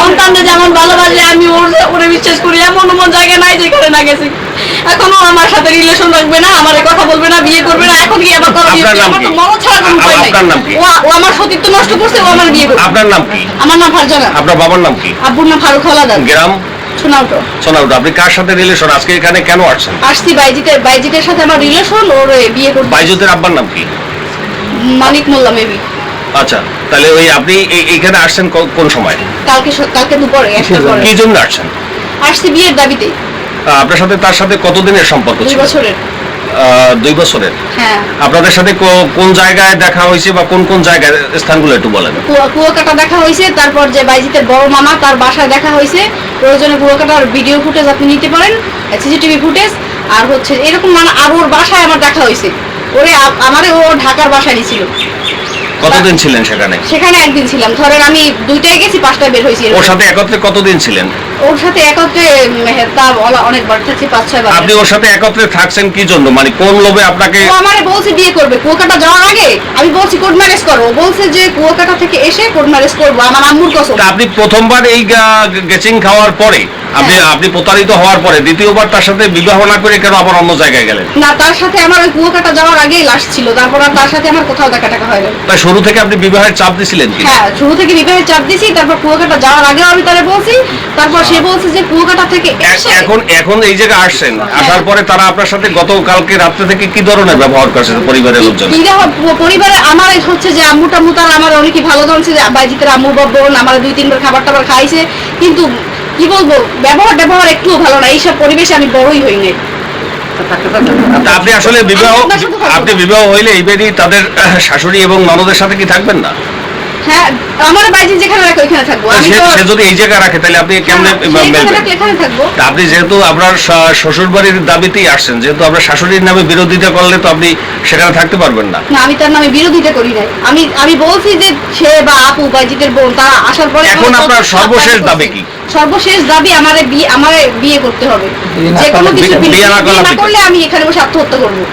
সন্তানদের যেমন ভালোবাসে আমি ওরে বিশ্বাস করি, এমন এমন জায়গা নাই যেখানে না গেছি। এখনো আমার সাথে রিলেশন রাখবে না, আমার কথা বলবে না, বিয়ে করবে না। এখন কি আবার আমার তো মরণ ছাড়া কোনো উপায় নাই। ও আমার সতীত্ব নষ্ট করছে, ও আমার বিয়ে করবে। আপনার নাম কি? আমার নাম ফারজানা। আপনার বাবার নাম কি? আব্বুর নাম ফারুক হাওলাদার। গ্রাম সোনাউটো। সোনাউটো। আপনি কার সাথে রিলেশন? আজকে এখানে কেন আসছেন? আসছি বাইজিতের সাথে আমার রিলেশন, ওর বিয়ে করবে। বাইজুতের আব্বার নাম কি? মানিক মোল্লা মেবি। আচ্ছা, তাহলে ওই আপনি এইখানে আসছেন কোন সময়? কালকে দুপুরে কি জন্য আসছেন? আসছি বিয়ের দাবিতে। আপনার সাথে তার সাথে কতদিনের সম্পর্ক 2 ছিল? বছরের। 2 বছরের। হ্যাঁ। আপনাদের সাথে কোন জায়গায় দেখা হয়েছে বা কোন কোন জায়গায়, স্থানগুলো একটু বলেন। কুয়াকাটা দেখা হয়েছে, তারপর যে বাইজিতের বড় মামা তার বাসায় দেখা হয়েছে। প্রয়োজনে কুয়াকাটার ভিডিও ফুটেজ আপনি নিতে পারেন, সিসিটিভি ফুটেজ। আর হচ্ছে এরকম মানে আর ওর বাসায় আমার দেখা হয়েছে। আমারে ও ঢাকার বাসায় নিয়েছিল। কতদিন ছিলেন সেখানে? সেখানে একদিন ছিলাম। ধরেন আমি 2টায় গেছি, 5টায় বের হয়েছি। ওর সাথে একত্রে কতদিন ছিলেন? ওর সাথে একত্রে তা অনেকবার থাকছি, 5-6 বার। আপনি ওর সাথে একত্রে থাকছেন কি জন্য? মানে কোন লোভে আপনাকে? ও আমারে বলছে বিয়ে করবে কুয়াকাটা যাওয়ার আগে। আমি বলছি কোর্ট ম্যারেজ করো। ও বলছে যে কুয়াকাটা থেকে এসে কোর্ট ম্যারেজ করবো, আমার আম্মুর কসম। আপনি প্রথমবার এই গেচিং খাওয়ার পরে, আপনি প্রতারিত হওয়ার পরে দ্বিতীয়বার তার সাথে বিবাহ না করে কেন আবার অন্য জায়গায় গেলেন? না, তার সাথে আমার ওই কুয়াকাটা যাওয়ার আগেই লাশ ছিল। তারপর আর তার সাথে আমার কোথাও দেখা টাকা হয় না। তাই শুরু থেকে আপনি বিবাহের চাপ দিছিলেন কি? হ্যাঁ, শুরু থেকে বিবাহের চাপ দিছি। তারপর কুয়াকাটা যাওয়ার আগেও আমি তারে বলছি। তারপর সে বলছে যে কুয়াকাটা থেকে এসে এখন এই জায়গায় আসছেন, আসার পরে তারা আপনার সাথে গতকালকে রাত্রে থেকে কি ধরনের ব্যবহার করছে পরিবারের লোকজন? পরিবারে আমার হচ্ছে যে আম্মু টাম্মু তার আমার অনেকই ভালো ধরছে, যে বাইজিতের আম্মু বোন আমার 2-3 বার খাবার টাবার খাইছে। কিন্তু কি বলবো, ব্যবহার একটুও ভালো না। এইসব পরিবেশে আমি বড়ই হই নাই। আপনি আসলে আপনি বিবাহ হইলে এইবারই তাদের শাশুড়ি এবং ননদের সাথে কি থাকবেন না? হ্যাঁ, আমার বাইজি যেখানে রাখে ওইখানে থাকবো। সে যদি এই জায়গায় রাখে তাহলে আপনি কেমনে এখানে থাকবো? আপনি যেহেতু আপনার শ্বশুর বাড়ির দাবিতেই আসছেন, যেহেতু আপনার শাশুড়ির নামে বিরোধিতা করলে তো আপনি সেখানে থাকতে পারবেন না। না, আমি তার নামে বিরোধিতা করি নাই। আমি বলছি যে সে বা আপু বাইজিতের বোন তারা আসার পরে। এখন আপনার সর্বশেষ দাবি কি? সর্বশেষ দাবি আমারে বিয়ে করতে হবে। যে কোনো কিছু বিয়ে না করলে আমি এখানে বসে আত্মহত্যা করবো।